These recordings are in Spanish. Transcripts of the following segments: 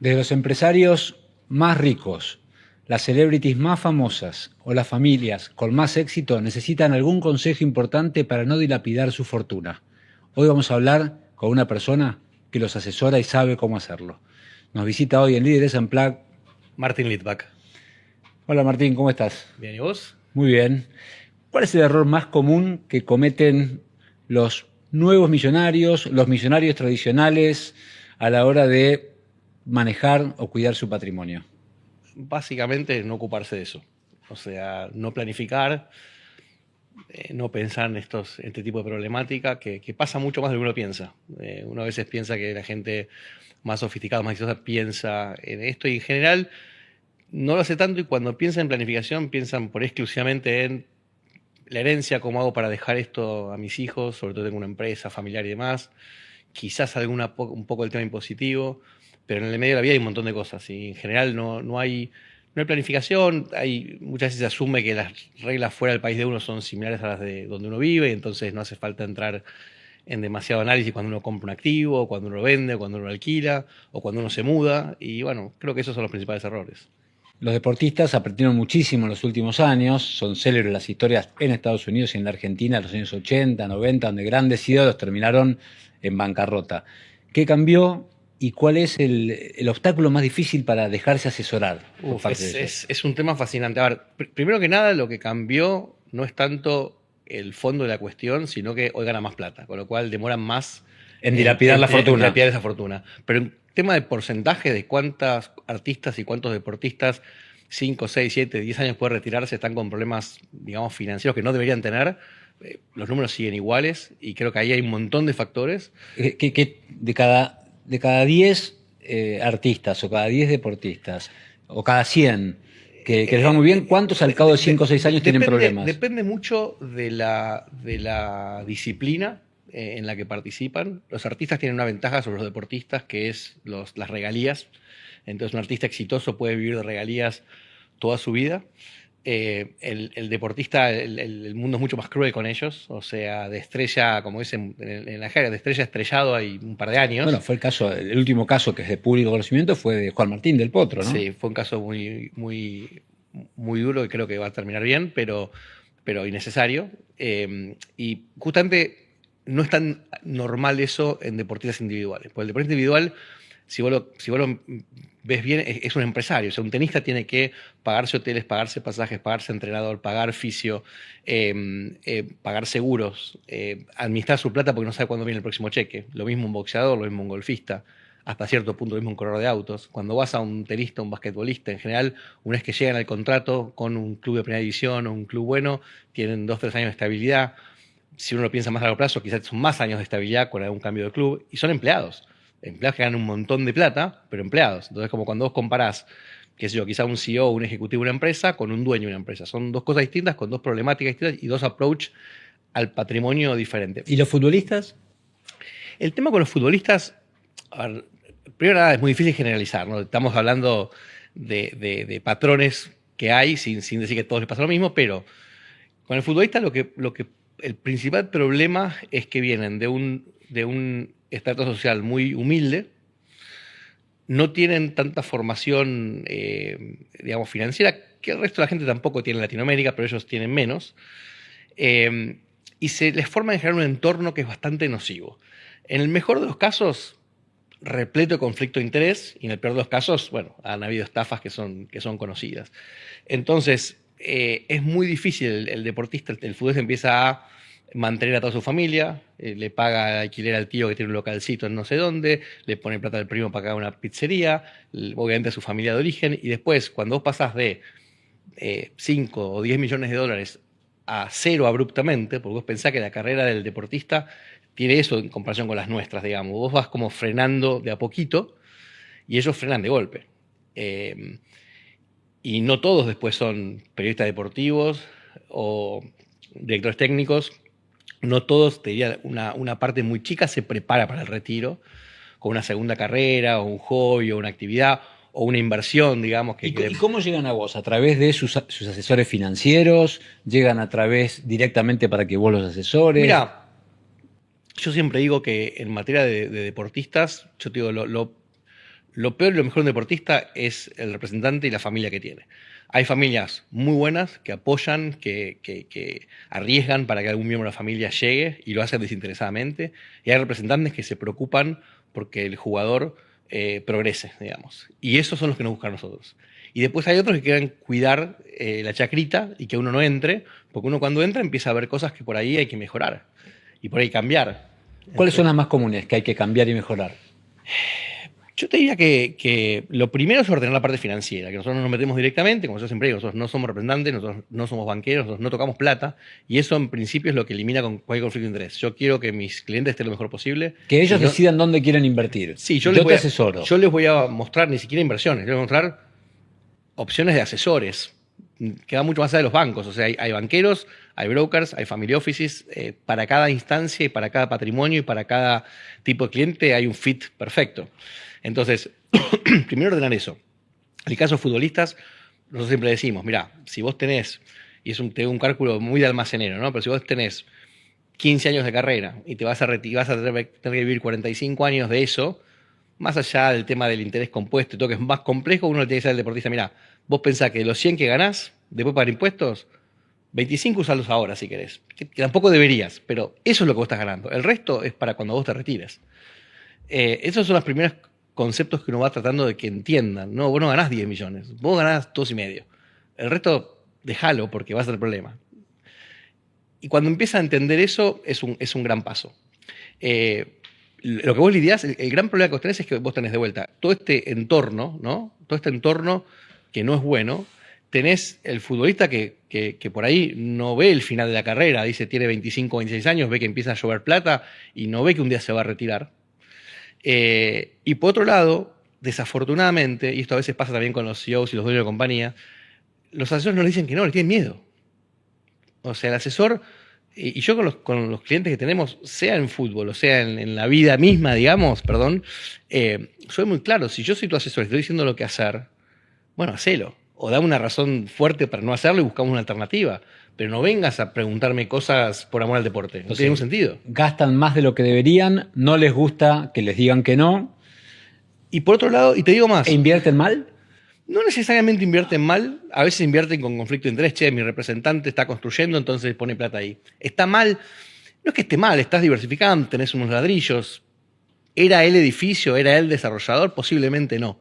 Desde los empresarios más ricos, las celebrities más famosas o las familias con más éxito necesitan algún consejo importante para no dilapidar su fortuna. Hoy vamos a hablar con una persona que los asesora y sabe cómo hacerlo. Nos visita hoy en Líderes Unplugged Martin Litvak. Hola Martín, ¿cómo estás? Bien, ¿y vos? Muy bien. ¿Cuál es el error más común que cometen los nuevos millonarios, los millonarios tradicionales a la hora de manejar o cuidar su patrimonio? Básicamente no ocuparse de eso. O sea, no planificar, no pensar en este tipo de problemática que pasa mucho más de lo que uno piensa. Uno a veces piensa que la gente más sofisticada, más exitosa, piensa en esto y en general no lo hace tanto, y cuando piensan en planificación piensan por exclusivamente en la herencia, cómo hago para dejar esto a mis hijos, sobre todo tengo una empresa familiar y demás, quizás un poco el tema impositivo, pero en el medio de la vida hay un montón de cosas y en general no hay planificación. Muchas veces se asume que las reglas fuera del país de uno son similares a las de donde uno vive, y entonces no hace falta entrar en demasiado análisis cuando uno compra un activo, o cuando uno lo vende, o cuando uno lo alquila, o cuando uno se muda, y bueno, creo que esos son los principales errores. Los deportistas aprendieron muchísimo en los últimos años, son célebres las historias en Estados Unidos y en la Argentina en los años 80, 90, donde grandes ídolos terminaron en bancarrota. ¿Qué cambió y cuál es el obstáculo más difícil para dejarse asesorar por parte de ellos? Es un tema fascinante. A ver, primero que nada, lo que cambió no es tanto el fondo de la cuestión, sino que hoy gana más plata, con lo cual demoran más En dilapidar la en fortuna. dilapidar esa fortuna. Pero en tema de porcentaje de cuántos artistas y cuántos deportistas 5, 6, 7, 10 años puede retirarse, están con problemas, digamos, financieros que no deberían tener, los números siguen iguales y creo que ahí hay un montón de factores. Que de cada 10 artistas o cada 10 deportistas o cada 100 que les va muy bien, ¿cuántos al cabo de 5 o 6 años tienen problemas? Depende mucho de la disciplina en la que participan. Los artistas tienen una ventaja sobre los deportistas, que es las regalías. Entonces un artista exitoso puede vivir de regalías toda su vida. El deportista, el mundo es mucho más cruel con ellos. O sea, de estrella, como dicen en la jerga, de estrella a estrellado hay un par de años. Bueno, el último caso que es de público conocimiento fue de Juan Martín del Potro, ¿no? Sí, fue un caso muy duro, que creo que va a terminar bien, pero innecesario. Y justamente no es tan normal eso en deportistas individuales. Porque el deportista individual, si vos lo ves bien, es un empresario. O sea, un tenista tiene que pagarse hoteles, pagarse pasajes, pagarse entrenador, pagar fisio, pagar seguros, administrar su plata porque no sabe cuándo viene el próximo cheque. Lo mismo un boxeador, lo mismo un golfista, hasta cierto punto lo mismo un corredor de autos. Cuando vas a un tenista, un basquetbolista, en general, una vez que llegan al contrato con un club de primera división o un club bueno, tienen 2 o 3 años de estabilidad. Si uno lo piensa más a largo plazo, quizás son más años de estabilidad con algún cambio de club, y son empleados que ganan un montón de plata, pero empleados. Entonces, como cuando vos comparás, qué sé yo, quizá un CEO o un ejecutivo de una empresa con un dueño de una empresa. Son dos cosas distintas, con dos problemáticas distintas y dos approach al patrimonio diferentes. ¿Y los futbolistas? El tema con los futbolistas, a ver, primero nada, es muy difícil generalizar, ¿no? Estamos hablando de patrones que hay, sin decir que a todos les pasa lo mismo, pero con el futbolista el principal problema es que vienen de un estrato social muy humilde, no tienen tanta formación, digamos, financiera, que el resto de la gente tampoco tiene en Latinoamérica, pero ellos tienen menos, y se les forma en general un entorno que es bastante nocivo. En el mejor de los casos, repleto de conflicto de interés, y en el peor de los casos, bueno, han habido estafas que son conocidas. Entonces, es muy difícil el deportista, el futbolista empieza a mantener a toda su familia, le paga alquiler al tío que tiene un localcito en no sé dónde, le pone plata al primo para pagar una pizzería, obviamente a su familia de origen, y después, cuando vos pasás de 5 o 10 millones de dólares a cero abruptamente, porque vos pensás que la carrera del deportista tiene eso en comparación con las nuestras, digamos. Vos vas como frenando de a poquito y ellos frenan de golpe. Y no todos después son periodistas deportivos o directores técnicos. No todos, te diría, una parte muy chica se prepara para el retiro con una segunda carrera o un hobby o una actividad o una inversión, digamos. ¿Y cómo llegan a vos? ¿A través de sus asesores financieros? ¿Llegan a través directamente para que vos los asesores? Mira, yo siempre digo que en materia de deportistas, yo te digo, lo peor y lo mejor de un deportista es el representante y la familia que tiene. Hay familias muy buenas que apoyan, que arriesgan para que algún miembro de la familia llegue y lo hacen desinteresadamente. Y hay representantes que se preocupan porque el jugador progrese, digamos. Y esos son los que nos buscan a nosotros. Y después hay otros que quieren cuidar la chacrita y que uno no entre, porque uno cuando entra empieza a ver cosas que por ahí hay que mejorar y por ahí cambiar. ¿Cuáles son las más comunes que hay que cambiar y mejorar? Yo te diría que lo primero es ordenar la parte financiera, que nosotros no nos metemos directamente, como yo siempre digo, nosotros no somos representantes, nosotros no somos banqueros, nosotros no tocamos plata, y eso en principio es lo que elimina con cualquier conflicto de interés. Yo quiero que mis clientes estén lo mejor posible. Que ellos decidan dónde quieren invertir. Sí, yo te asesoro. Yo les voy a mostrar ni siquiera inversiones, les voy a mostrar opciones de asesores, que van mucho más allá de los bancos. O sea, hay banqueros, hay brokers, hay family offices, para cada instancia y para cada patrimonio y para cada tipo de cliente hay un fit perfecto. Entonces, primero ordenar eso. En el caso de futbolistas, nosotros siempre decimos, mira, si vos tenés, y tengo un cálculo muy de almacenero, ¿no? Pero si vos tenés 15 años de carrera y vas a tener que vivir 45 años de eso, más allá del tema del interés compuesto y todo que es más complejo, uno le tiene que decir al deportista, mira, vos pensás que de los 100 que ganás, después pagar impuestos, 25 usalos ahora si querés. Que tampoco deberías, pero eso es lo que vos estás ganando. El resto es para cuando vos te retires. Esos son los primeros conceptos que uno va tratando de que entiendan. No, vos no ganás 10 millones, vos ganás 2,5. El resto, déjalo porque vas a tener problema. Y cuando empieza a entender eso, es un gran paso. Lo que vos lidiás, el gran problema que vos tenés es que vos tenés de vuelta todo este entorno, ¿no? Todo este entorno que no es bueno. Tenés el futbolista que por ahí no ve el final de la carrera, dice tiene 25 o 26 años, ve que empieza a llover plata y no ve que un día se va a retirar. Y por otro lado, desafortunadamente, y esto a veces pasa también con los CEOs y los dueños de compañía, los asesores no le dicen que no, le tienen miedo. O sea, el asesor, y yo con los clientes que tenemos, sea en fútbol o sea en la vida misma, digamos, perdón, soy muy claro, si yo soy tu asesor y estoy diciendo lo que hacer, bueno, hacelo. O dame una razón fuerte para no hacerlo y buscamos una alternativa. Pero no vengas a preguntarme cosas por amor al deporte. No tiene ningún sentido. Gastan más de lo que deberían, no les gusta que les digan que no. Y por otro lado, y te digo más. ¿E invierten mal? No necesariamente invierten mal, a veces invierten con conflicto de interés. Che, mi representante está construyendo, entonces pone plata ahí. Está mal, no es que esté mal, estás diversificando, tenés unos ladrillos. ¿Era el edificio, era el desarrollador? Posiblemente no.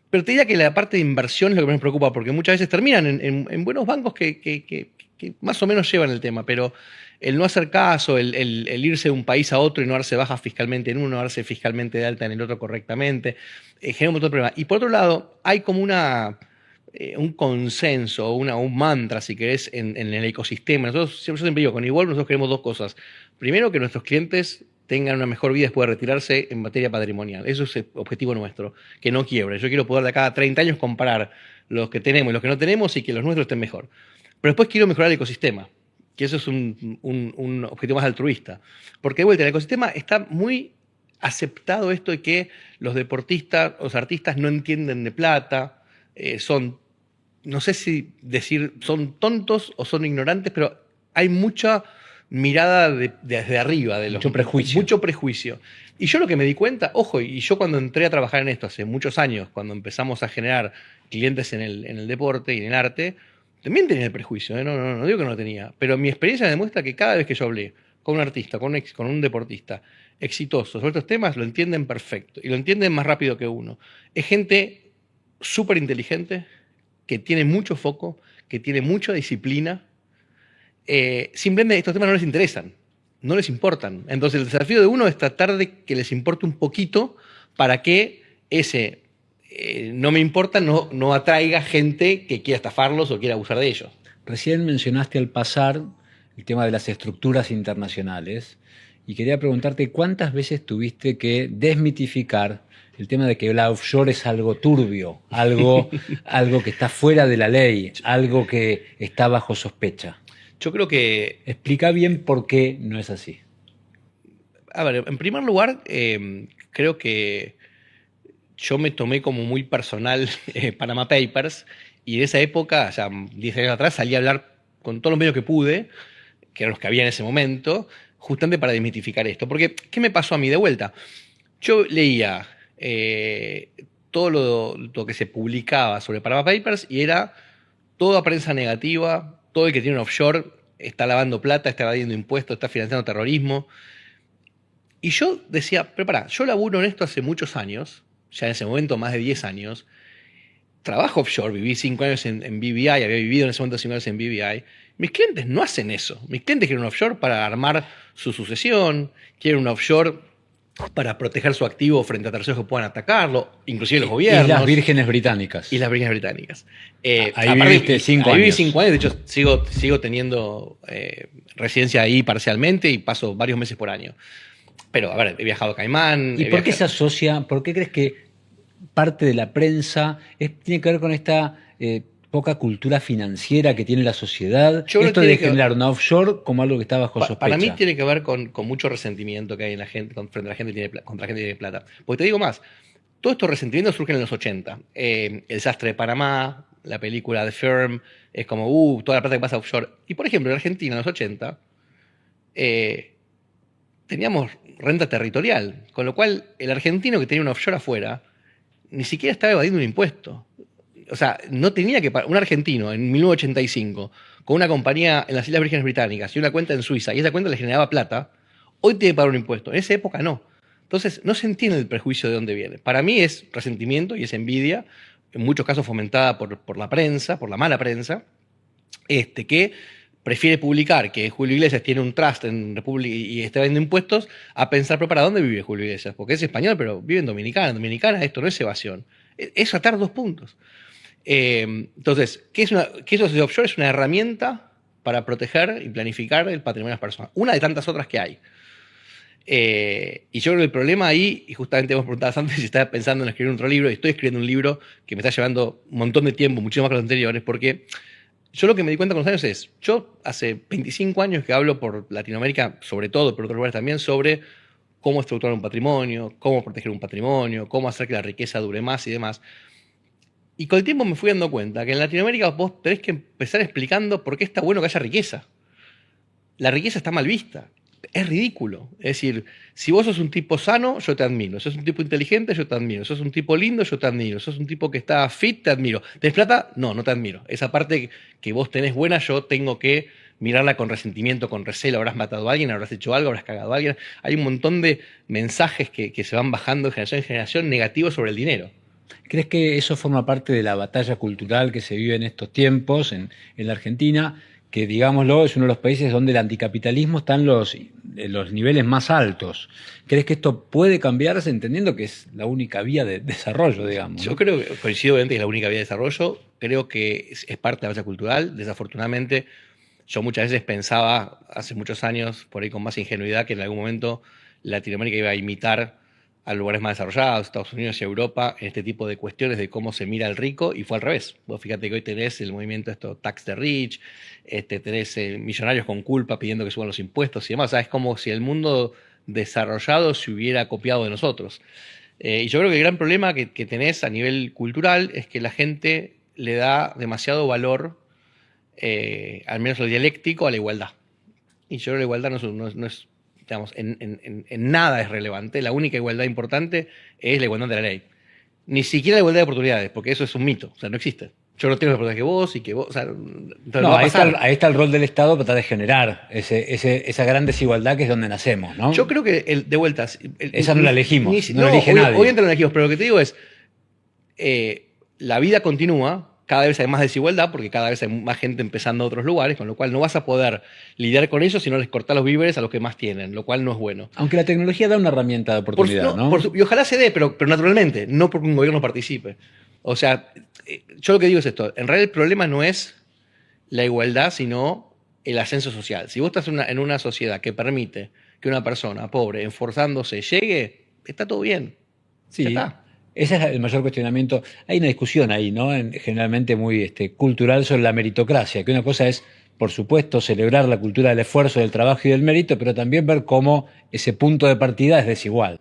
Pero te diría que la parte de inversión es lo que más me preocupa, porque muchas veces terminan en buenos bancos que más o menos llevan el tema, pero el no hacer caso, el irse de un país a otro y no darse baja fiscalmente en uno, no darse fiscalmente de alta en el otro correctamente, genera un montón de problemas. Y por otro lado, hay como un consenso, un mantra, si querés, en el ecosistema. Yo siempre digo, con Evolve nosotros queremos dos cosas. Primero, que nuestros clientes tengan una mejor vida después de retirarse en materia patrimonial. Eso es el objetivo nuestro, que no quiebre. Yo quiero poder de cada 30 años comparar los que tenemos y los que no tenemos y que los nuestros estén mejor. Pero después quiero mejorar el ecosistema, que eso es un objetivo más altruista. Porque de vuelta, el ecosistema está muy aceptado esto de que los deportistas, los artistas no entienden de plata, son, no sé si decir, son tontos o son ignorantes, pero hay mucha mirada desde arriba. Mucho prejuicio. Mucho prejuicio. Y yo lo que me di cuenta, ojo, y yo cuando entré a trabajar en esto hace muchos años, cuando empezamos a generar clientes en el deporte y en el arte, también tenía el prejuicio, no digo que no lo tenía, pero mi experiencia demuestra que cada vez que yo hablé con un artista, con un deportista exitoso sobre estos temas, lo entienden perfecto y lo entienden más rápido que uno. Es gente súper inteligente, que tiene mucho foco, que tiene mucha disciplina. Simplemente estos temas no les interesan, no les importan. Entonces el desafío de uno es tratar de que les importe un poquito para que ese no me importa no atraiga gente que quiera estafarlos o quiera abusar de ellos. Recién mencionaste al pasar el tema de las estructuras internacionales y quería preguntarte cuántas veces tuviste que desmitificar el tema de que la offshore es algo turbio, algo que está fuera de la ley, algo que está bajo sospecha. Yo creo que... Explica bien por qué no es así. A ver, en primer lugar, creo que yo me tomé como muy personal Panama Papers y en esa época, ya 10 años atrás, salí a hablar con todos los medios que pude, que eran los que había en ese momento, justamente para desmitificar esto. Porque, ¿qué me pasó a mí de vuelta? Yo leía todo lo que se publicaba sobre Panama Papers y era toda prensa negativa, todo el que tiene un offshore está lavando plata, está evadiendo impuestos, está financiando terrorismo. Y yo decía, pero pará, yo laburo en esto hace muchos años, ya en ese momento más de 10 años, trabajo offshore, viví 5 años en BVI, había vivido en ese momento 5 años en BVI. Mis clientes no hacen eso. Mis clientes quieren un offshore para armar su sucesión, quieren un offshore para proteger su activo frente a terceros que puedan atacarlo, inclusive los gobiernos. Islas Vírgenes Británicas. Islas Vírgenes Británicas. Ahí viviste 5 años. Ahí viví 5 años, de hecho sigo teniendo residencia ahí parcialmente y paso varios meses por año. Pero, a ver, he viajado a Caimán. ¿Y por qué se asocia, por qué crees que parte de la prensa tiene que ver con esta poca cultura financiera que tiene la sociedad? Esto de generar una offshore como algo que está bajo sospecha. Para mí tiene que ver con mucho resentimiento que hay en la gente, frente a la gente contra la gente que tiene plata. Porque te digo más, todos estos resentimientos surgen en los 80. El desastre de Panamá, la película The Firm, es como, toda la plata que pasa offshore. Y por ejemplo, en Argentina, en los 80, teníamos renta territorial, con lo cual el argentino que tenía un offshore afuera ni siquiera estaba evadiendo un impuesto. O sea, no tenía que pagar. Un argentino en 1985, con una compañía en las Islas Vírgenes Británicas y una cuenta en Suiza, y esa cuenta le generaba plata, hoy tiene que pagar un impuesto. En esa época no. Entonces, no se entiende el prejuicio de dónde viene. Para mí es resentimiento y es envidia, en muchos casos fomentada por la prensa, por la mala prensa, que prefiere publicar que Julio Iglesias tiene un trust en República y está vendiendo impuestos a pensar, pero ¿para dónde vive Julio Iglesias? Porque es español, pero vive en Dominicana. En Dominicana esto no es evasión. Es atar 2 puntos. Entonces, ¿qué es eso de offshore? Es una herramienta para proteger y planificar el patrimonio de las personas. Una de tantas otras que hay. Y yo creo que el problema ahí, y justamente hemos preguntado antes si estaba pensando en escribir otro libro, y estoy escribiendo un libro que me está llevando un montón de tiempo, muchísimo más que los anteriores, porque yo lo que me di cuenta con los años es, yo hace 25 años que hablo por Latinoamérica, sobre todo, pero otros lugares también, sobre cómo estructurar un patrimonio, cómo proteger un patrimonio, cómo hacer que la riqueza dure más y demás. Y con el tiempo me fui dando cuenta que en Latinoamérica vos tenés que empezar explicando por qué está bueno que haya riqueza. La riqueza está mal vista. Es ridículo. Es decir, si vos sos un tipo sano, yo te admiro. Si sos un tipo inteligente, yo te admiro. Si sos un tipo lindo, yo te admiro. Si sos un tipo que está fit, te admiro. ¿Tenés plata? No, no te admiro. Esa parte que vos tenés buena, yo tengo que mirarla con resentimiento, con recelo. Habrás matado a alguien, habrás hecho algo, habrás cagado a alguien. Hay un montón de mensajes que se van bajando de generación en generación negativos sobre el dinero. ¿Crees que eso forma parte de la batalla cultural que se vive en estos tiempos en la Argentina? Que, digámoslo, es uno de los países donde el anticapitalismo está en los niveles más altos. ¿Crees que esto puede cambiarse entendiendo que es la única vía de desarrollo, digamos? Yo creo que, coincido obviamente, que es la única vía de desarrollo. Creo que es parte de la batalla cultural. Desafortunadamente, yo muchas veces pensaba, hace muchos años, por ahí con más ingenuidad, que en algún momento Latinoamérica iba a imitar a lugares más desarrollados, Estados Unidos y Europa, en este tipo de cuestiones de cómo se mira al rico, y fue al revés. Vos fíjate que hoy tenés el movimiento Tax the Rich, tenés millonarios con culpa pidiendo que suban los impuestos y demás. O sea, es como si el mundo desarrollado se hubiera copiado de nosotros. Y yo creo que el gran problema que tenés a nivel cultural es que la gente le da demasiado valor, al menos lo dialéctico, a la igualdad. Y yo creo que la igualdad no es digamos, en nada es relevante. La única igualdad importante es la igualdad de la ley. Ni siquiera la igualdad de oportunidades, porque eso es un mito. O sea, no existe. Yo no tengo las oportunidades que vos y que vos. O sea, ahí está el rol del Estado para tratar de generar esa gran desigualdad que es donde nacemos, ¿no? Yo creo que, de vueltas. Esa no la elegimos. No la elige nadie. Obviamente no la elegimos, pero lo que te digo es: la vida continúa. Cada vez hay más desigualdad porque cada vez hay más gente empezando a otros lugares, con lo cual no vas a poder lidiar con eso si no les cortás los víveres a los que más tienen, lo cual no es bueno. Aunque la tecnología da una herramienta de oportunidad, ¿no? Y ojalá se dé, pero naturalmente, no porque un gobierno participe. O sea, yo lo que digo es esto, en realidad el problema no es la igualdad, sino el ascenso social. Si vos estás en una sociedad que permite que una persona pobre, esforzándose, llegue, está todo bien. Sí. Ya está. Ese es el mayor cuestionamiento. Hay una discusión ahí, ¿no? Generalmente muy cultural sobre la meritocracia, que una cosa es, por supuesto, celebrar la cultura del esfuerzo, del trabajo y del mérito, pero también ver cómo ese punto de partida es desigual.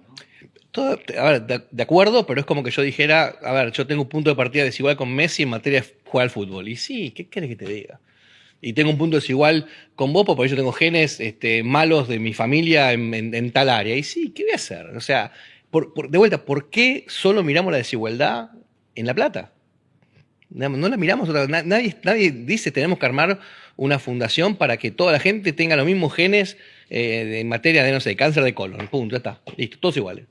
A ver, de acuerdo, pero es como que yo dijera, a ver, yo tengo un punto de partida desigual con Messi en materia de jugar al fútbol. Y sí, ¿qué querés que te diga? Y tengo un punto desigual con vos, porque yo tengo genes malos de mi familia en tal área. Y sí, ¿qué voy a hacer? O sea, de vuelta, ¿por qué solo miramos la desigualdad en la plata? No la miramos, nadie dice tenemos que armar una fundación para que toda la gente tenga los mismos genes en materia de, no sé, cáncer de colon. Punto, ya está. Listo, todos iguales.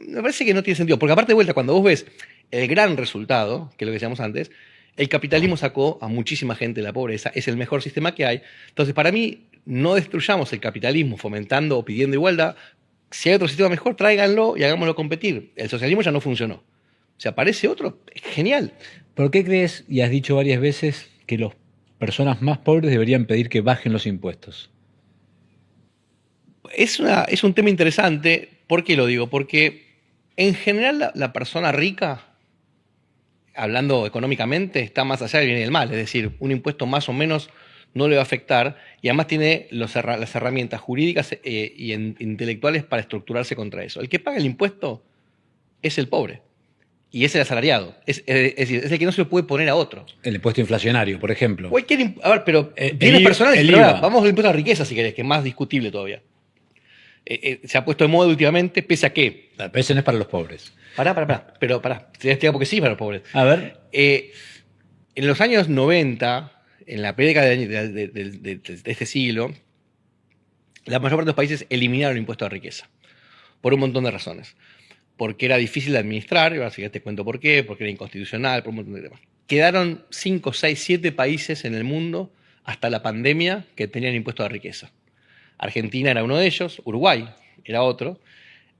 Me parece que no tiene sentido, porque aparte de vuelta, cuando vos ves el gran resultado, que es lo que decíamos antes, el capitalismo sacó a muchísima gente de la pobreza, es el mejor sistema que hay. Entonces, para mí, no destruyamos el capitalismo fomentando o pidiendo igualdad. Si hay otro sistema mejor, tráiganlo y hagámoslo competir. El socialismo ya no funcionó. Si aparece otro, es genial. ¿Por qué crees, y has dicho varias veces, que las personas más pobres deberían pedir que bajen los impuestos? Es un tema interesante. ¿Por qué lo digo? Porque en general la persona rica, hablando económicamente, está más allá del bien y del mal. Es decir, un impuesto más o menos no le va a afectar y además tiene las herramientas jurídicas y intelectuales para estructurarse contra eso. El que paga el impuesto es el pobre y es el asalariado. Es decir, es el que no se lo puede poner a otro. El impuesto inflacionario, por ejemplo. A ver, pero bienes personales, pero vamos al impuesto a la riqueza, si querés, que es más discutible todavía. Se ha puesto de moda últimamente, pese a que... Pero ese no es para los pobres. Pará. Te voy a explicar porque sí para los pobres. A ver. En los años 90, en la década de este siglo, la mayor parte de los países eliminaron el impuesto a la riqueza. Por un montón de razones. Porque era difícil de administrar, y ahora sí te cuento por qué, porque era inconstitucional, por un montón de temas. Quedaron 5, 6, 7 países en el mundo, hasta la pandemia, que tenían impuesto a la riqueza. Argentina era uno de ellos, Uruguay era otro.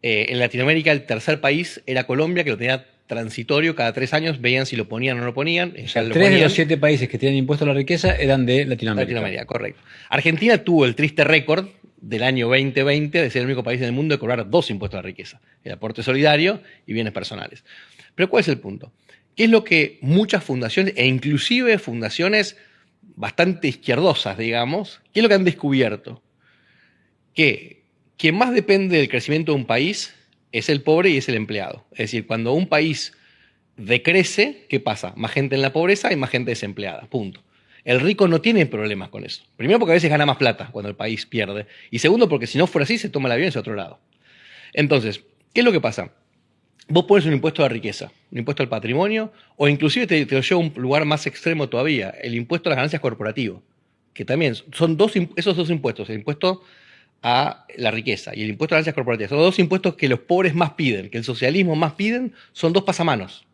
En Latinoamérica el tercer país era Colombia, que lo tenía transitorio, cada 3 años veían si lo ponían o no lo ponían. O sea, 3 de los 7 países que tienen impuesto a la riqueza eran de Latinoamérica. Latinoamérica, correcto. Argentina tuvo el triste récord del año 2020 de ser el único país en el mundo de cobrar 2 impuestos a la riqueza, el aporte solidario y bienes personales. Pero ¿cuál es el punto? ¿Qué es lo que muchas fundaciones, e inclusive fundaciones bastante izquierdosas, digamos, qué es lo que han descubierto? Que quien más depende del crecimiento de un país es el pobre y es el empleado. Es decir, cuando un país decrece, ¿qué pasa? Más gente en la pobreza y más gente desempleada, punto. El rico no tiene problemas con eso. Primero porque a veces gana más plata cuando el país pierde. Y segundo porque si no fuera así, se toma el avión y se va a otro lado. Entonces, ¿qué es lo que pasa? Vos pones un impuesto a la riqueza, un impuesto al patrimonio, o inclusive te lo llevo a un lugar más extremo todavía, el impuesto a las ganancias corporativas, que también son esos dos impuestos, el impuesto a la riqueza y el impuesto a las ganancias corporativas. Son los 2 impuestos que los pobres más piden, que el socialismo más piden, son 2 pasamanos.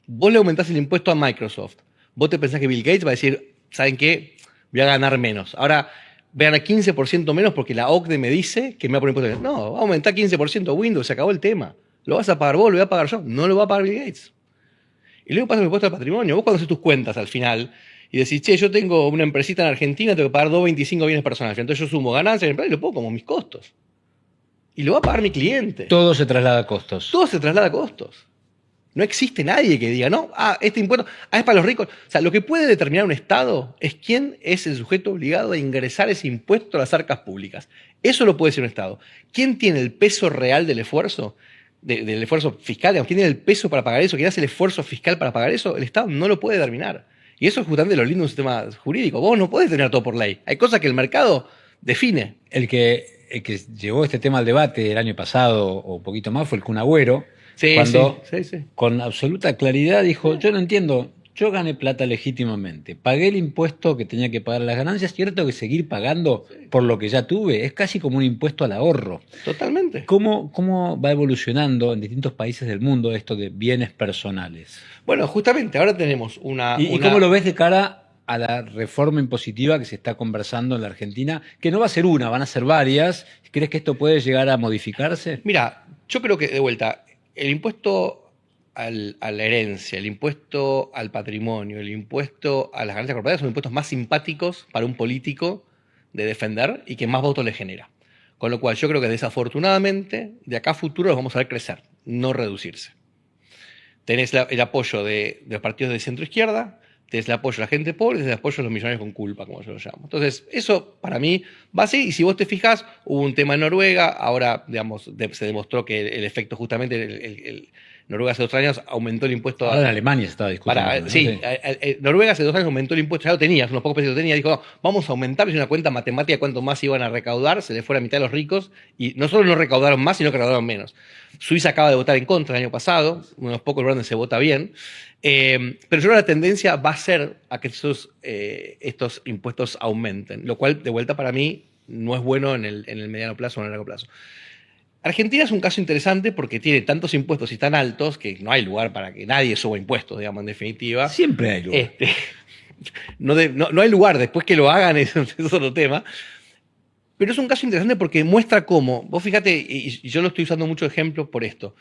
Vos le aumentás el impuesto a Microsoft. Vos te pensás que Bill Gates va a decir, ¿saben qué? Voy a ganar menos. Ahora voy a ganar 15% menos porque la OCDE me dice que me va a poner impuesto. No, va a aumentar 15% Windows, se acabó el tema. Lo vas a pagar vos, lo voy a pagar yo. No lo va a pagar Bill Gates. Y luego pasa el impuesto al patrimonio. Vos cuando haces tus cuentas al final y decís, che, yo tengo una empresita en Argentina, tengo que pagar 2.25 bienes personales. Entonces yo sumo ganancias y lo pongo como mis costos. Y lo va a pagar mi cliente. Todo se traslada a costos. Todo se traslada a costos. No existe nadie que diga, no, este impuesto es para los ricos. O sea, lo que puede determinar un Estado es quién es el sujeto obligado a ingresar ese impuesto a las arcas públicas. Eso lo puede decir un Estado. ¿Quién tiene el peso real del esfuerzo? Del esfuerzo fiscal, digamos, ¿quién tiene el peso para pagar eso? ¿Quién hace el esfuerzo fiscal para pagar eso? El Estado no lo puede determinar. Y eso es justamente lo lindo de un sistema jurídico. Vos no podés determinar todo por ley. Hay cosas que el mercado define. El que llevó este tema al debate el año pasado o un poquito más fue el Kun Agüero, cuando con absoluta claridad dijo, yo no entiendo, yo gané plata legítimamente, pagué el impuesto que tenía que pagar las ganancias y ahora tengo que seguir pagando por lo que ya tuve. Es casi como un impuesto al ahorro. Totalmente. ¿Cómo va evolucionando en distintos países del mundo esto de bienes personales? Bueno, justamente ahora tenemos ¿Y cómo lo ves de cara a la reforma impositiva que se está conversando en la Argentina? Que no va a ser una, van a ser varias. ¿Crees que esto puede llegar a modificarse? Mira, yo creo que, de vuelta, el impuesto a la herencia, el impuesto al patrimonio, el impuesto a las ganancias corporativas son impuestos más simpáticos para un político de defender y que más votos le genera. Con lo cual yo creo que desafortunadamente de acá a futuro los vamos a ver crecer, no reducirse. Tenés el apoyo de los partidos de centro-izquierda, tenés el apoyo de la gente pobre, tenés el apoyo de los millonarios con culpa, como yo lo llamo. Entonces, eso para mí va así, y si vos te fijas, hubo un tema en Noruega, ahora, digamos, se demostró que el efecto justamente, Noruega hace 2 años aumentó el impuesto. Ahora en Alemania se estaba discutiendo. ¿no? Sí, Noruega hace 2 años aumentó el impuesto, ya lo tenía, unos pocos países lo tenía, dijo, no, vamos a aumentar, hizo una cuenta matemática cuánto más iban a recaudar, se les fue a la mitad de los ricos, y no solo no recaudaron más, sino que recaudaron menos. Suiza acaba de votar en contra el año pasado, unos pocos lugares donde se vota bien, pero yo creo que la tendencia va a ser a que estos impuestos aumenten, lo cual, de vuelta, para mí, no es bueno en el mediano plazo o en el largo plazo. Argentina es un caso interesante porque tiene tantos impuestos y tan altos que no hay lugar para que nadie suba impuestos, digamos, en definitiva. Siempre hay lugar. No hay lugar, después que lo hagan es otro tema. Pero es un caso interesante porque muestra cómo, vos fíjate, y yo lo estoy usando mucho de ejemplo por esto.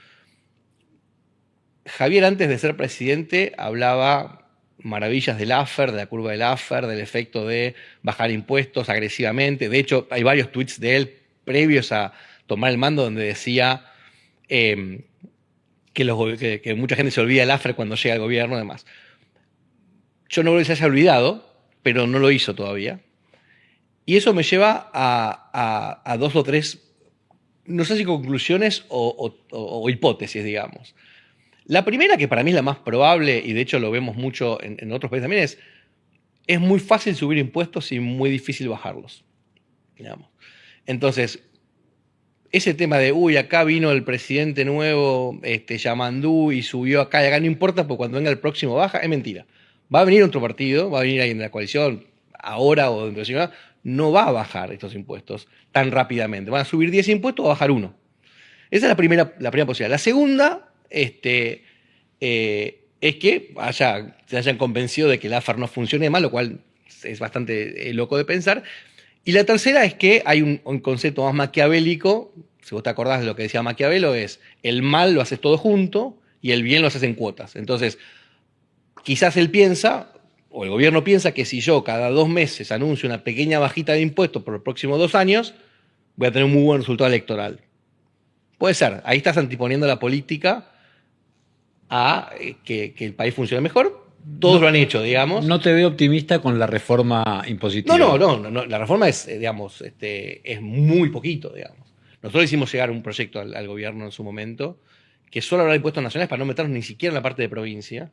Javier, antes de ser presidente, hablaba maravillas del Laffer, de la curva del Laffer, del efecto de bajar impuestos agresivamente. De hecho, hay varios tweets de él previos a tomar el mando donde decía que mucha gente se olvida del Laffer cuando llega al gobierno y demás. Yo no creo que se haya olvidado, pero no lo hizo todavía. Y eso me lleva a 2 o 3, no sé si conclusiones o hipótesis, digamos. La primera, que para mí es la más probable, y de hecho lo vemos mucho en otros países también, es muy fácil subir impuestos y muy difícil bajarlos, digamos. Entonces, ese tema de, acá vino el presidente nuevo, Yamandú, y subió acá y acá, no importa, porque cuando venga el próximo baja, es mentira. Va a venir otro partido, va a venir alguien de la coalición, ahora o dentro de 5 años, no va a bajar estos impuestos tan rápidamente. Van a subir 10 impuestos o a bajar 1. Esa es la primera posibilidad. La segunda es que se hayan convencido de que el AFAR no funcione mal, lo cual es bastante loco de pensar. Y la tercera es que hay un concepto más maquiavélico, si vos te acordás de lo que decía Maquiavelo, es el mal lo haces todo junto y el bien lo haces en cuotas. Entonces, quizás él piensa, o el gobierno piensa, que si yo cada 2 meses anuncio una pequeña bajita de impuestos por los próximos 2 años, voy a tener un muy buen resultado electoral. Puede ser, ahí estás antiponiendo la política a que el país funcione mejor. Todos lo han hecho, digamos. No te veo optimista con la reforma impositiva. No. La reforma es, digamos, es muy poquito, digamos. Nosotros hicimos llegar un proyecto al gobierno en su momento que solo hablaba de impuestos nacionales para no meternos ni siquiera en la parte de provincia.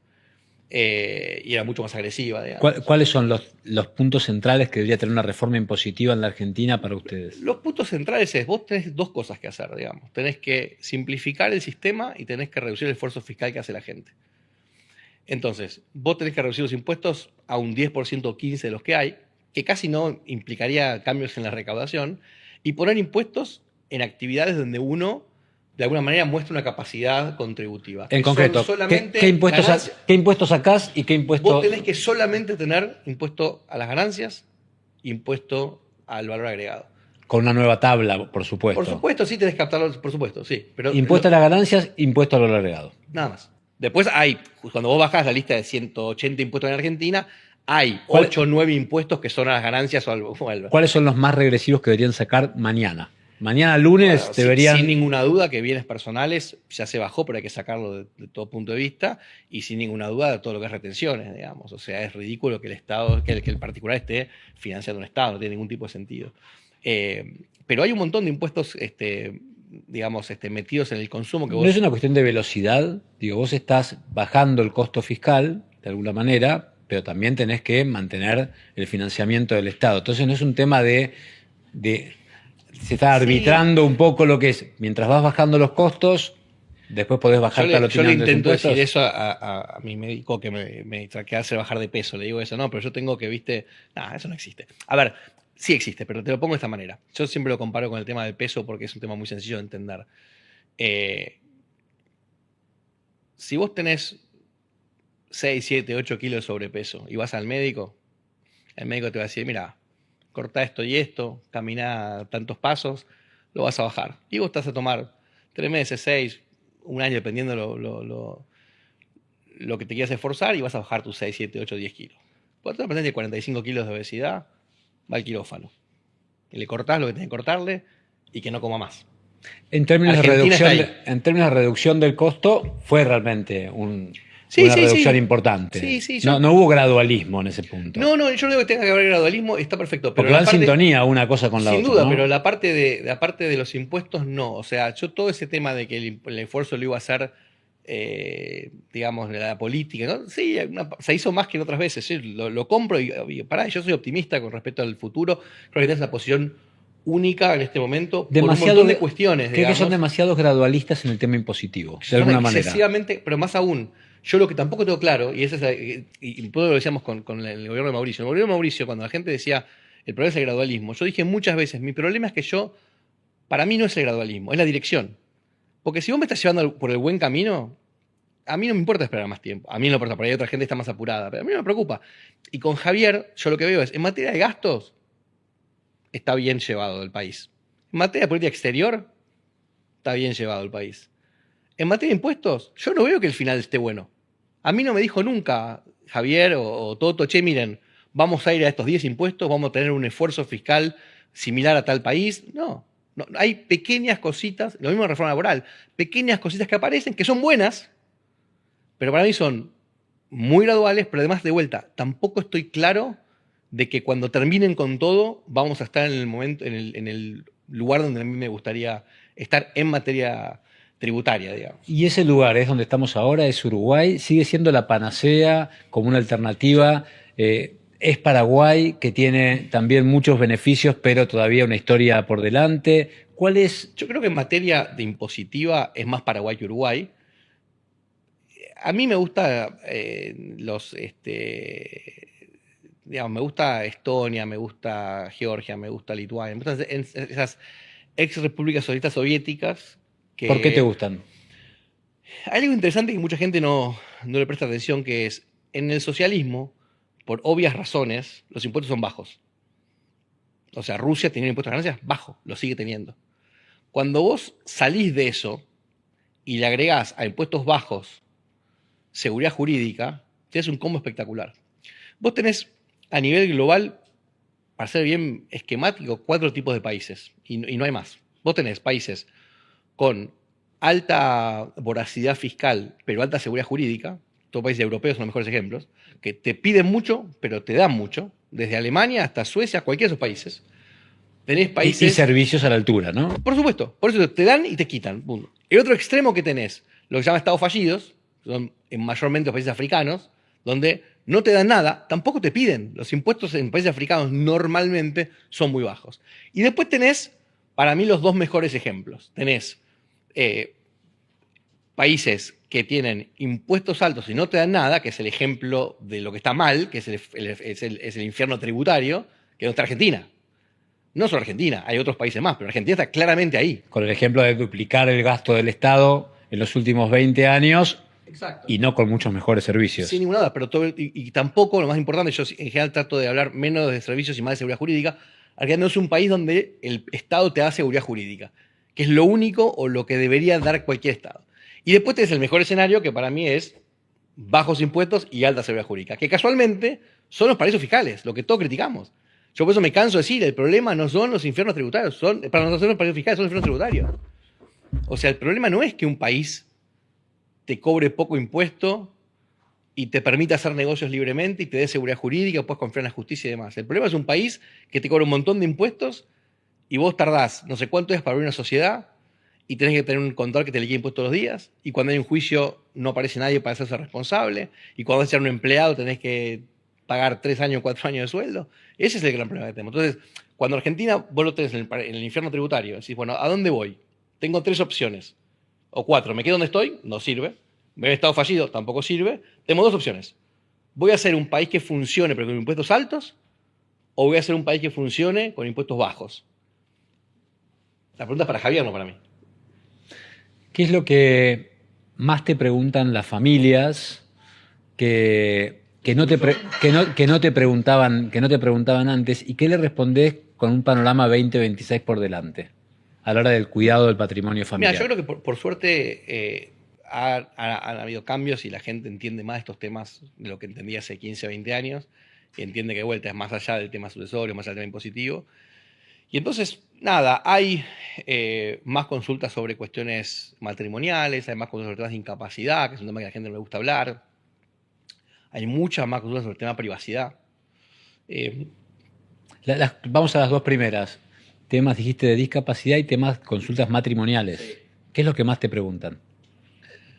Y era mucho más agresiva, digamos. ¿Cuáles son los puntos centrales que debería tener una reforma impositiva en la Argentina para ustedes? Los puntos centrales es, vos tenés 2 cosas que hacer, digamos. Tenés que simplificar el sistema y tenés que reducir el esfuerzo fiscal que hace la gente. Entonces, vos tenés que reducir los impuestos a un 10% o 15% de los que hay, que casi no implicaría cambios en la recaudación, y poner impuestos en actividades donde uno, de alguna manera, muestra una capacidad contributiva. En concreto, ¿qué impuestos sacás y qué impuestos...? Vos tenés que solamente tener impuesto a las ganancias, impuesto al valor agregado. Con una nueva tabla, por supuesto. Por supuesto, sí tenés que captarlo, por supuesto, sí. Pero impuesto a las ganancias, impuesto al valor agregado. Nada más. Después hay, cuando vos bajás la lista de 180 impuestos en Argentina, hay 8 o 9 impuestos que son a las ganancias o al... ¿Cuáles son los más regresivos que deberían sacar mañana? Mañana lunes deberían... Sin ninguna duda que bienes personales ya se bajó, pero hay que sacarlo de todo punto de vista, y sin ninguna duda de todo lo que es retenciones, digamos. O sea, es ridículo que el Estado, que el particular esté financiando un Estado, no tiene ningún tipo de sentido. Pero hay un montón de impuestos digamos, metidos en el consumo. Que ¿No es una cuestión de velocidad? Digo, vos estás bajando el costo fiscal, de alguna manera, pero también tenés que mantener el financiamiento del Estado. Entonces no es un tema de se está arbitrando un poco lo que es. Mientras vas bajando los costos, después podés bajar paulatinamente. Yo le intento decir eso a mi médico que me hace bajar de peso. Le digo eso, no, pero yo tengo que, eso no existe. A ver, sí existe, pero te lo pongo de esta manera. Yo siempre lo comparo con el tema del peso porque es un tema muy sencillo de entender. Si vos tenés 6, 7, 8 kilos de sobrepeso y vas al médico, el médico te va a decir, mira, cortá esto y esto, caminá tantos pasos, lo vas a bajar. Y vos estás a tomar 3 meses, 6, un año, dependiendo lo que te quieras esforzar, y vas a bajar tus 6, 7, 8, 10 kilos. Cuando tenés una persona de 45 kilos de obesidad, va al quirófano. Y le cortás lo que tenés que cortarle y que no coma más. En términos de reducción del costo, fue realmente una reducción importante. No hubo gradualismo en ese punto. No, yo no digo que tenga que haber gradualismo, está perfecto. Pero porque va en sintonía una cosa con la otra. Sin duda, ¿no? Pero la parte de los impuestos no. O sea, yo todo ese tema de que el esfuerzo lo iba a hacer digamos, de la política, ¿no? Sí, se hizo más que en otras veces, sí, lo compro y pará, yo soy optimista con respecto al futuro. Creo que es una posición única en este momento por un montón de cuestiones, creo digamos. que son demasiados gradualistas en el tema impositivo, de Son alguna manera. Excesivamente, pero más aún, yo lo que tampoco tengo claro, y eso es, y todo lo decíamos con el gobierno de Mauricio. El gobierno de Mauricio, cuando la gente decía el problema es el gradualismo, yo dije muchas veces, mi problema es que para mí no es el gradualismo, es la dirección. Porque si vos me estás llevando por el buen camino, a mí no me importa esperar más tiempo. A mí no me importa, por ahí otra gente está más apurada, pero a mí no me preocupa. Y con Javier, yo lo que veo es, en materia de gastos, está bien llevado del país. En materia de política exterior, está bien llevado el país. En materia de impuestos, yo no veo que el final esté bueno. A mí no me dijo nunca Javier o Toto, che, miren, vamos a ir a estos 10 impuestos, vamos a tener un esfuerzo fiscal similar a tal país. No, hay pequeñas cositas, lo mismo en reforma laboral, pequeñas cositas que aparecen que son buenas, pero para mí son muy graduales, pero además de vuelta, tampoco estoy claro de que cuando terminen con todo vamos a estar en el momento, en el lugar donde a mí me gustaría estar en materia tributaria, digamos. Y ese lugar es donde estamos ahora, es Uruguay, sigue siendo la panacea como una alternativa. Es Paraguay, que tiene también muchos beneficios, pero todavía una historia por delante. ¿Cuál es? Yo creo que en materia de impositiva es más Paraguay que Uruguay. A mí me gusta digamos, me gusta Estonia, me gusta Georgia, me gusta Lituania, me gustan esas ex repúblicas socialistas soviéticas. ¿Por qué te gustan? Hay algo interesante que mucha gente no le presta atención, que es, en el socialismo, por obvias razones, los impuestos son bajos. O sea, Rusia tenía un impuesto de ganancias bajo, lo sigue teniendo. Cuando vos salís de eso y le agregás a impuestos bajos seguridad jurídica, tienes un combo espectacular. Vos tenés a nivel global, para ser bien esquemático, 4 tipos de países y no hay más. Vos tenés países con alta voracidad fiscal, pero alta seguridad jurídica. Todos países europeos son los mejores ejemplos, que te piden mucho, pero te dan mucho, desde Alemania hasta Suecia, cualquiera de esos países. Tenés países... Y servicios a la altura, ¿no? Por supuesto, por eso te dan y te quitan. Punto. El otro extremo que tenés, lo que se llama estados fallidos, son mayormente los países africanos, donde no te dan nada, tampoco te piden. Los impuestos en países africanos normalmente son muy bajos. Y después tenés, para mí, los 2 mejores ejemplos. Tenés países que tienen impuestos altos y no te dan nada, que es el ejemplo de lo que está mal, que es el infierno tributario, que es nuestra Argentina. No solo Argentina, hay otros países más, pero Argentina está claramente ahí. Con el ejemplo de duplicar el gasto del Estado en los últimos 20 años. Exacto. Y no con muchos mejores servicios. Sin ninguna duda, pero y tampoco, lo más importante, yo en general trato de hablar menos de servicios y más de seguridad jurídica. Argentina no es un país donde el Estado te da seguridad jurídica, que es lo único o lo que debería dar cualquier Estado. Y después tenés el mejor escenario, que para mí es bajos impuestos y alta seguridad jurídica, que casualmente son los paraísos fiscales, lo que todos criticamos. Yo por eso me canso de decir, el problema no son los infiernos tributarios, para nosotros los paraísos fiscales son los infiernos tributarios. O sea, el problema no es que un país te cobre poco impuesto y te permite hacer negocios libremente y te dé seguridad jurídica, puedes confiar en la justicia y demás. El problema es un país que te cobra un montón de impuestos y vos tardás no sé cuánto es para abrir una sociedad y tenés que tener un contador que te liquide impuestos todos los días, y cuando hay un juicio no aparece nadie para hacerse responsable, y cuando vas a ser un empleado tenés que pagar 3 años, 4 años de sueldo. Ese es el gran problema que tenemos. Entonces, cuando Argentina vos lo tenés en el infierno tributario, decís, bueno, ¿a dónde voy? Tengo 3 opciones. O 4, me quedo donde estoy, no sirve. Me he estado fallido, tampoco sirve. Tenemos 2 opciones. ¿Voy a ser un país que funcione pero con impuestos altos? ¿O voy a ser un país que funcione con impuestos bajos? La pregunta es para Javier, no para mí. ¿Qué es lo que más te preguntan las familias que no te preguntaban antes, y qué le respondés con un panorama 2026 por delante a la hora del cuidado del patrimonio familiar? Mira, yo creo que por suerte han habido cambios y la gente entiende más estos temas de lo que entendía hace 15 o 20 años, y entiende que de vuelta es más allá del tema sucesorio, más allá del tema impositivo. Y entonces, nada, hay más consultas sobre cuestiones matrimoniales, hay más consultas sobre temas de incapacidad, que es un tema que a la gente no le gusta hablar. Hay muchas más consultas sobre el tema de privacidad. Vamos a las 2 primeras. Temas, dijiste, de discapacidad y temas, consultas matrimoniales. Sí. ¿Qué es lo que más te preguntan?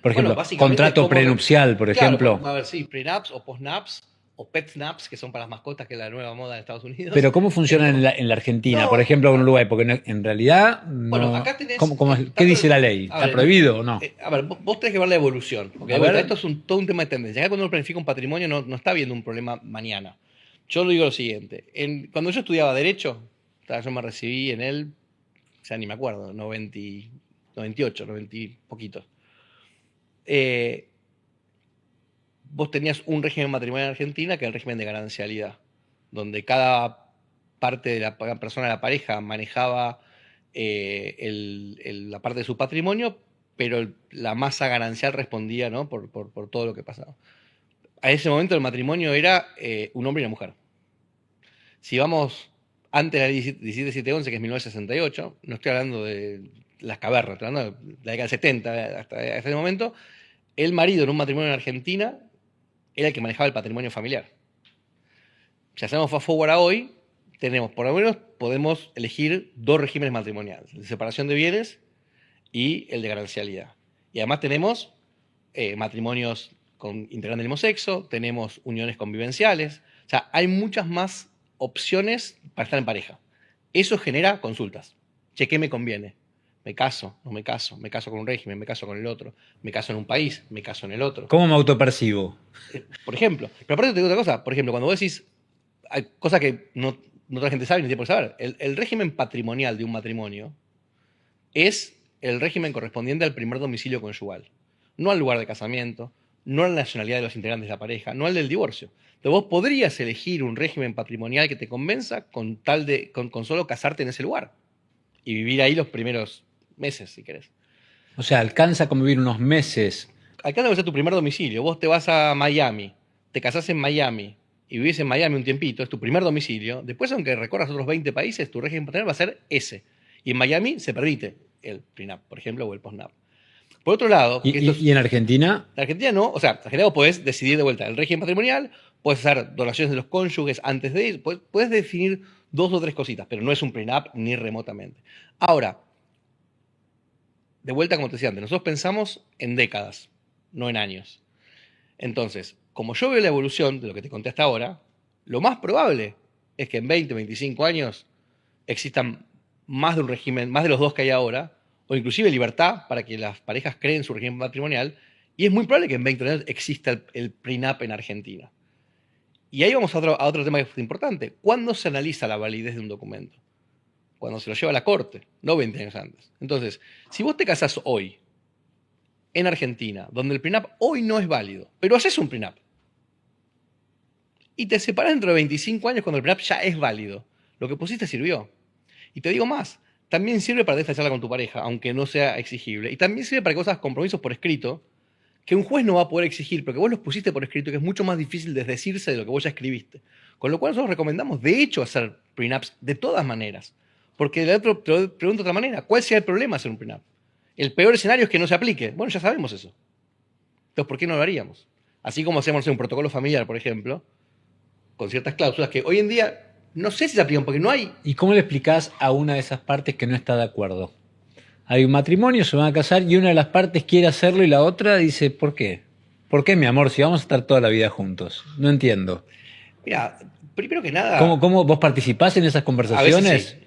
Por ejemplo, básicamente contrato cómo prenupcial, por claro, ejemplo. a ver, sí, prenups o postnups o petnaps, que son para las mascotas, que es la nueva moda en Estados Unidos. Pero ¿cómo funciona Esto, en la Argentina, por no, ejemplo, o en Uruguay? Porque en realidad bueno, no. acá tenés, ¿Qué tanto, dice la ley? a ¿Está ver, prohibido o no? a ver, vos tenés que ver la evolución, porque A de vuelta, ver, esto es todo un tema de tendencia. Acá cuando uno planifica un patrimonio no está viendo un problema mañana. Yo lo digo lo siguiente, cuando yo estudiaba Derecho, o sea, yo me recibí en él, o sea, ni me acuerdo, 98, 90 y poquitos. Eh, vos tenías un régimen matrimonial en Argentina que es el régimen de ganancialidad, donde cada parte de la persona de la pareja manejaba la parte de su patrimonio, pero la masa ganancial respondía, ¿no? por todo lo que pasaba. A ese momento el matrimonio era un hombre y una mujer. Si vamos antes de la ley 17711, que es 1968, no estoy hablando de las cavernas, estoy hablando de la década del 70, hasta ese momento, el marido en un matrimonio en Argentina era el que manejaba el patrimonio familiar. Si hacemos fast forward a hoy, tenemos, por lo menos, podemos elegir dos regímenes matrimoniales: el de separación de bienes y el de ganancialidad. Y además tenemos matrimonios con integrantes del mismo sexo, tenemos uniones convivenciales. O sea, hay muchas más opciones para estar en pareja. Eso genera consultas. Che, ¿qué me conviene? Me caso, no me caso, me caso con un régimen, me caso con el otro, me caso en un país, me caso en el otro. ¿cómo me autopercibo? Por ejemplo. Pero aparte te digo otra cosa. Por ejemplo, cuando vos decís, hay cosas que no otra gente sabe ni tiene por qué saber. El régimen patrimonial de un matrimonio es el régimen correspondiente al primer domicilio conyugal. No al lugar de casamiento, no a la nacionalidad de los integrantes de la pareja, no al del divorcio. Entonces vos podrías elegir un régimen patrimonial que te convenza con con solo casarte en ese lugar y vivir ahí los primeros meses, si querés. O sea, alcanza a convivir unos meses. Acá debe ser tu primer domicilio. Vos te vas a Miami, te casás en Miami y vivís en Miami un tiempito, es tu primer domicilio. Después, aunque recorras otros 20 países, tu régimen patrimonial va a ser ese. Y en Miami se permite el prenup, por ejemplo, o el postnup. Por otro lado, ¿Y en Argentina? en Argentina no, o sea, en Argentina vos podés decidir de vuelta el régimen patrimonial, podés hacer donaciones de los cónyuges antes de ir, podés definir dos o tres cositas, pero no es un prenup ni remotamente. Ahora, de vuelta, como te decía antes, nosotros pensamos en décadas, no en años. Entonces, como yo veo la evolución de lo que te conté hasta ahora, lo más probable es que en 20, 25 años existan más de un régimen, más de los dos que hay ahora, o inclusive libertad para que las parejas creen su régimen matrimonial, y es muy probable que en 20 años exista el prenup en Argentina. Y ahí vamos a otro tema que es importante. ¿Cuándo se analiza la validez de un documento? Cuando se lo lleva a la corte, no 20 años antes. Entonces, si vos te casás hoy en Argentina, donde el prenup hoy no es válido, pero haces un prenup, y te separás dentro de 25 años cuando el prenup ya es válido, lo que pusiste sirvió. Y te digo más, también sirve para esta charla con tu pareja, aunque no sea exigible. Y también sirve para que vos hagas compromisos por escrito que un juez no va a poder exigir, porque vos los pusiste por escrito, que es mucho más difícil desdecirse de lo que vos ya escribiste. Con lo cual nosotros recomendamos, de hecho, hacer prenups de todas maneras. Porque te pregunto de otra manera, ¿cuál sería el problema de hacer un prenup? El peor escenario es que no se aplique. Bueno, ya sabemos eso. Entonces, ¿por qué no lo haríamos? Así como hacemos un protocolo familiar, por ejemplo, con ciertas cláusulas que hoy en día no sé si se aplican porque no hay. ¿Y cómo le explicás a una de esas partes que no está de acuerdo? Hay un matrimonio, se van a casar y una de las partes quiere hacerlo y la otra dice, ¿por qué? ¿Por qué, mi amor, si vamos a estar toda la vida juntos? No entiendo. Mira, primero que nada. ¿Cómo vos participás en esas conversaciones?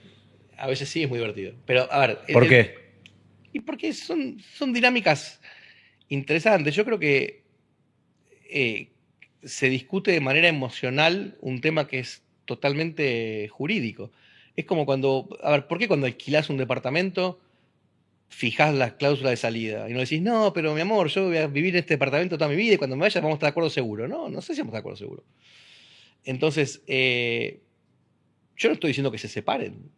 A veces sí es muy divertido. Pero, a ver. ¿Por qué? Y porque son dinámicas interesantes. Yo creo que se discute de manera emocional un tema que es totalmente jurídico. Es como cuando, a ver, ¿por qué cuando alquilás un departamento fijás la cláusula de salida? Y no decís, no, pero mi amor, yo voy a vivir en este departamento toda mi vida y cuando me vaya vamos a estar de acuerdo seguro. No, no sé si vamos a estar de acuerdo seguro. Entonces, yo no estoy diciendo que se separen.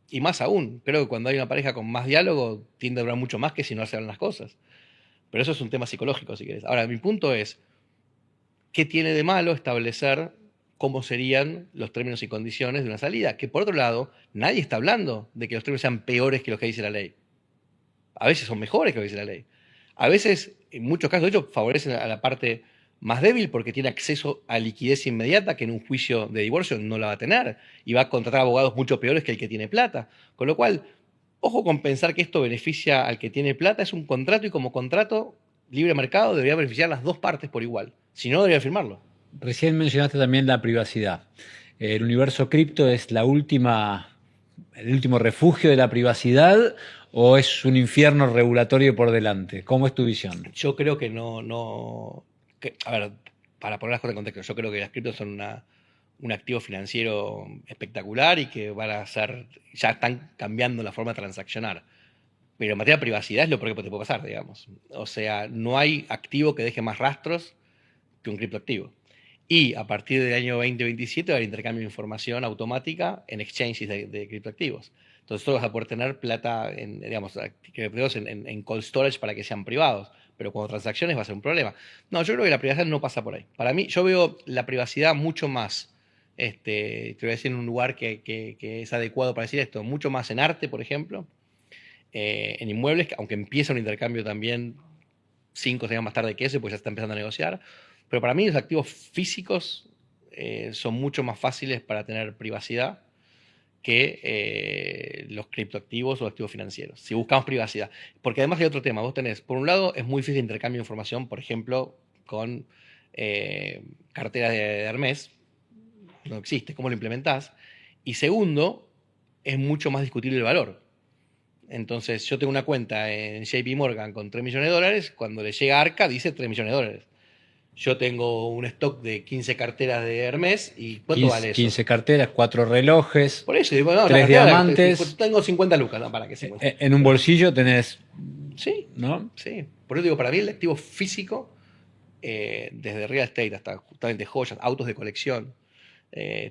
Y más aún, creo que cuando hay una pareja con más diálogo tiende a durar mucho más que si no se hablan las cosas. Pero eso es un tema psicológico, si querés. Ahora, mi punto es, ¿qué tiene de malo establecer cómo serían los términos y condiciones de una salida? Que por otro lado, nadie está hablando de que los términos sean peores que los que dice la ley. A veces son mejores que lo que dice la ley. A veces, en muchos casos, de hecho, favorecen a la parte más débil porque tiene acceso a liquidez inmediata que en un juicio de divorcio no la va a tener y va a contratar abogados mucho peores que el que tiene plata. Con lo cual, Ojo con pensar que esto beneficia al que tiene plata, es un contrato y como contrato, libre mercado debería beneficiar las dos partes por igual. Si no, debería firmarlo. Recién mencionaste también la privacidad. ¿El universo cripto es el último refugio de la privacidad o es un infierno regulatorio por delante? ¿Cómo es tu visión? Yo creo que a ver, para poner las cosas en contexto, yo creo que las criptos son un activo financiero espectacular y que ya están cambiando la forma de transaccionar. Pero en materia de privacidad es lo peor que te puede pasar, digamos. O sea, no hay activo que deje más rastros que un criptoactivo. Y a partir del año 2027 va a haber intercambio de información automática en exchanges de criptoactivos. Entonces, tú vas a poder tener plata digamos, en cold storage para que sean privados. Pero cuando transacciones va a ser un problema. No, yo creo que la privacidad no pasa por ahí. Para mí, yo veo la privacidad mucho más, te voy a decir en un lugar que es adecuado para decir esto, mucho más en arte, por ejemplo, en inmuebles, aunque empieza un intercambio también 5 o 6 años más tarde que ese, pues ya está empezando a negociar. Pero para mí los activos físicos son mucho más fáciles para tener privacidad que los criptoactivos o activos financieros, si buscamos privacidad. Porque además hay otro tema. Vos tenés, por un lado, es muy difícil intercambio de información, por ejemplo, con carteras de Hermes. No existe. ¿Cómo lo implementás? Y segundo, es mucho más discutible el valor. Entonces, yo tengo una cuenta en JP Morgan con 3 millones de dólares. Cuando le llega a Arca, dice 3 millones de dólares. Yo tengo un stock de 15 carteras de Hermes. ¿Y cuánto 15, vale eso? 15 carteras, 4 relojes, Por eso, digo, no, la 3 cartera diamantes. tengo 50 lucas, ¿no? ¿Para qué 50? En un bolsillo tenés, Sí, ¿no? sí. Por eso digo, para mí el activo físico, desde real estate hasta justamente joyas, autos de colección,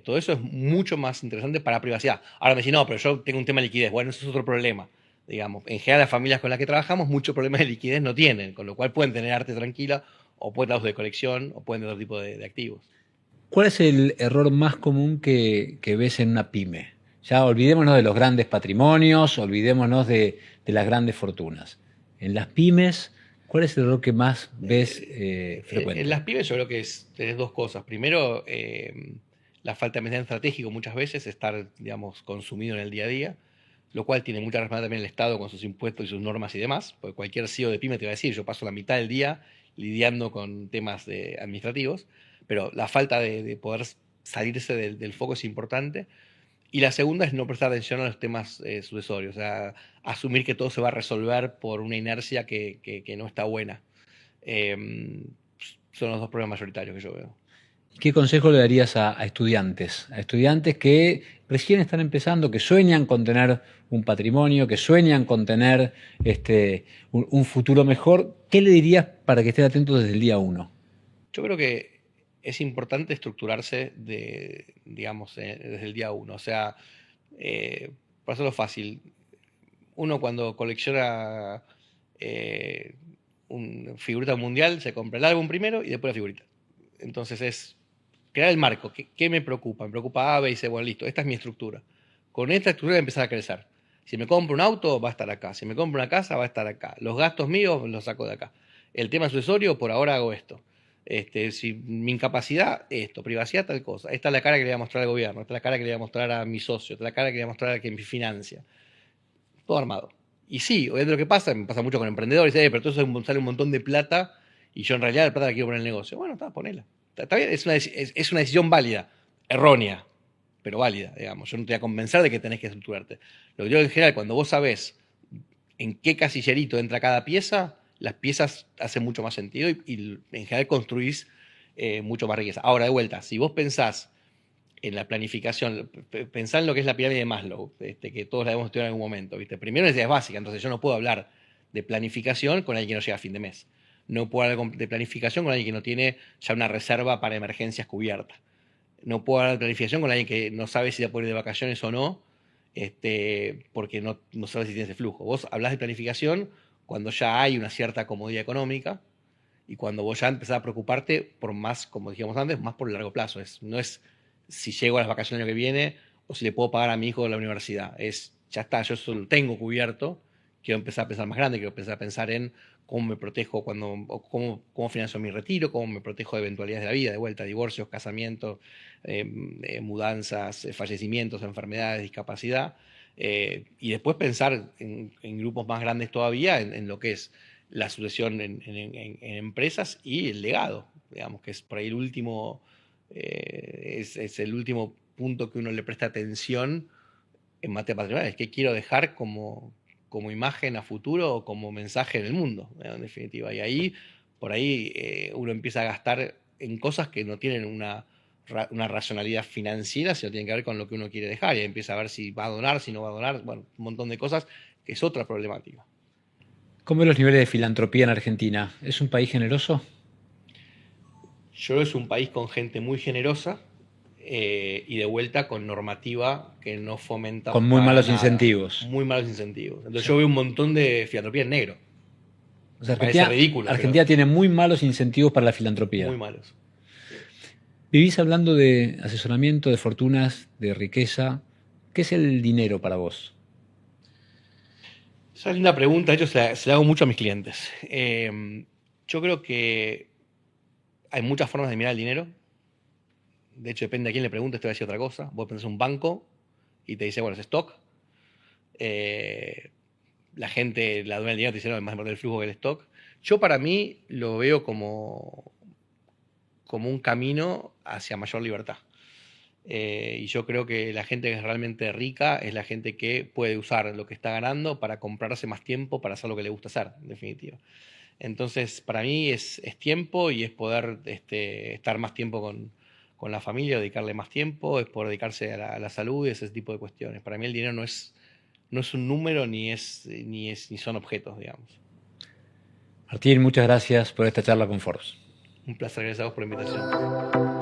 todo eso es mucho más interesante para privacidad. Ahora me decís, no, pero yo tengo un tema de liquidez. Bueno, eso es otro problema. Digamos, en general las familias con las que trabajamos muchos problemas de liquidez no tienen, con lo cual pueden tener arte tranquila o pueden tener autos de colección o pueden tener otro tipo de activos. ¿Cuál es el error más común que ves en una pyme? Ya olvidémonos de los grandes patrimonios, olvidémonos de las grandes fortunas. En las pymes, ¿cuál es el error que más ves En frecuente? las pymes yo creo que tenés dos cosas. Primero, la falta de pensamiento estratégico muchas veces, estar, digamos, consumido en el día a día, lo cual tiene mucha responsabilidad también el Estado con sus impuestos y sus normas y demás, porque cualquier CEO de pyme te va a decir, yo paso la mitad del día lidiando con temas administrativos, pero la falta de poder salirse del foco es importante. Y la segunda es no prestar atención a los temas sucesorios, o sea, asumir que todo se va a resolver por una inercia que no está buena. Eh, Son los dos problemas mayoritarios que yo veo. ¿Qué consejo le darías a estudiantes? A estudiantes que recién están empezando, que sueñan con tener un patrimonio, que sueñan con tener un futuro mejor. ¿Qué le dirías para que estén atentos desde el día uno? Yo creo que es importante estructurarse digamos, desde el día uno. O sea, para hacerlo fácil, uno cuando colecciona una figurita mundial se compra el álbum primero y después la figurita. Entonces es crear el marco. ¿Qué me preocupa? Me preocupa A, B y C. Bueno, listo, esta es mi estructura. Con esta estructura voy a empezar a crecer. Si me compro un auto, va a estar acá. Si me compro una casa, va a estar acá. Los gastos míos los saco de acá. El tema sucesorio, por ahora hago esto. Si mi incapacidad, esto, privacidad, tal cosa. Esta es la cara que le voy a mostrar al gobierno, esta es la cara que le voy a mostrar a mi socio, esta es la cara que le voy a mostrar a quien me financia. Todo armado. Y sí, obviamente lo que pasa, me pasa mucho con emprendedores, pero entonces sale un montón de plata y yo en realidad la plata la quiero poner en el negocio. Bueno, está, ponela. Está bien, es una decisión válida, errónea, pero válida, digamos. Yo no te voy a convencer de que tenés que estructurarte. Lo que yo en general, cuando vos sabés en qué casillerito entra cada pieza, las piezas hacen mucho más sentido y en general construís mucho más riqueza. Ahora, de vuelta, si vos pensás en la planificación, pensá en lo que es la pirámide de Maslow, que todos la hemos estudiado en algún momento. ¿Viste? Primero es básica, entonces yo no puedo hablar de planificación con alguien que no llega a fin de mes. No puedo hablar de planificación con alguien que no tiene ya una reserva para emergencias cubierta. No puedo hablar de planificación con alguien que no sabe si va a poder ir de vacaciones o no, porque no sabe si tiene ese flujo. Vos hablás de planificación cuando ya hay una cierta comodidad económica y cuando vos ya empezás a preocuparte por más, como dijimos antes, más por el largo plazo. No es si llego a las vacaciones el año que viene o si le puedo pagar a mi hijo la universidad. Ya está, yo eso lo tengo cubierto, quiero empezar a pensar más grande, quiero empezar a pensar en cómo me protejo o cómo financio mi retiro, cómo me protejo de eventualidades de la vida, de vuelta, divorcios, casamientos, mudanzas, fallecimientos, enfermedades, discapacidad. Y después pensar en grupos más grandes todavía, en lo que es la sucesión en empresas y el legado, digamos, que es por ahí el último, es el último punto que uno le presta atención en materia patrimonial. ¿Qué quiero dejar como imagen a futuro o como mensaje en el mundo, en definitiva? Y ahí, por ahí, uno empieza a gastar en cosas que no tienen una racionalidad financiera, sino tienen que ver con lo que uno quiere dejar, y empieza a ver si va a donar, si no va a donar, bueno, un montón de cosas, que es otra problemática. ¿Cómo ven los niveles de filantropía en Argentina? ¿Es un país generoso? Yo creo que es un país con gente muy generosa, y de vuelta con normativa que no fomenta Con muy para malos nada. incentivos. Muy malos incentivos. Entonces yo veo un montón de filantropía en negro. O sea, Parece ridículo, Argentina pero tiene muy malos incentivos para la filantropía. muy malos. Vivís hablando de asesoramiento, de fortunas, de riqueza. ¿Qué es el dinero para vos? Esa es una pregunta, de hecho se la hago mucho a mis clientes. Yo creo que hay muchas formas de mirar el dinero. De hecho, depende a quién le preguntes, te va a decir otra cosa. Vos pensás en un banco y te dice, bueno, es stock. La gente, la dueña del dinero, te dice, no, es más importante el flujo que el stock. Yo para mí lo veo como un camino hacia mayor libertad. Y yo creo que la gente que es realmente rica es la gente que puede usar lo que está ganando para comprarse más tiempo para hacer lo que le gusta hacer, en definitiva. Entonces, para mí es tiempo, y es poder estar más tiempo con la familia, dedicarle más tiempo, es poder dedicarse a la salud y ese tipo de cuestiones. Para mí el dinero no es un número ni son objetos, digamos. Martín, muchas gracias por esta charla con Forbes. Un placer, gracias a vos por la invitación.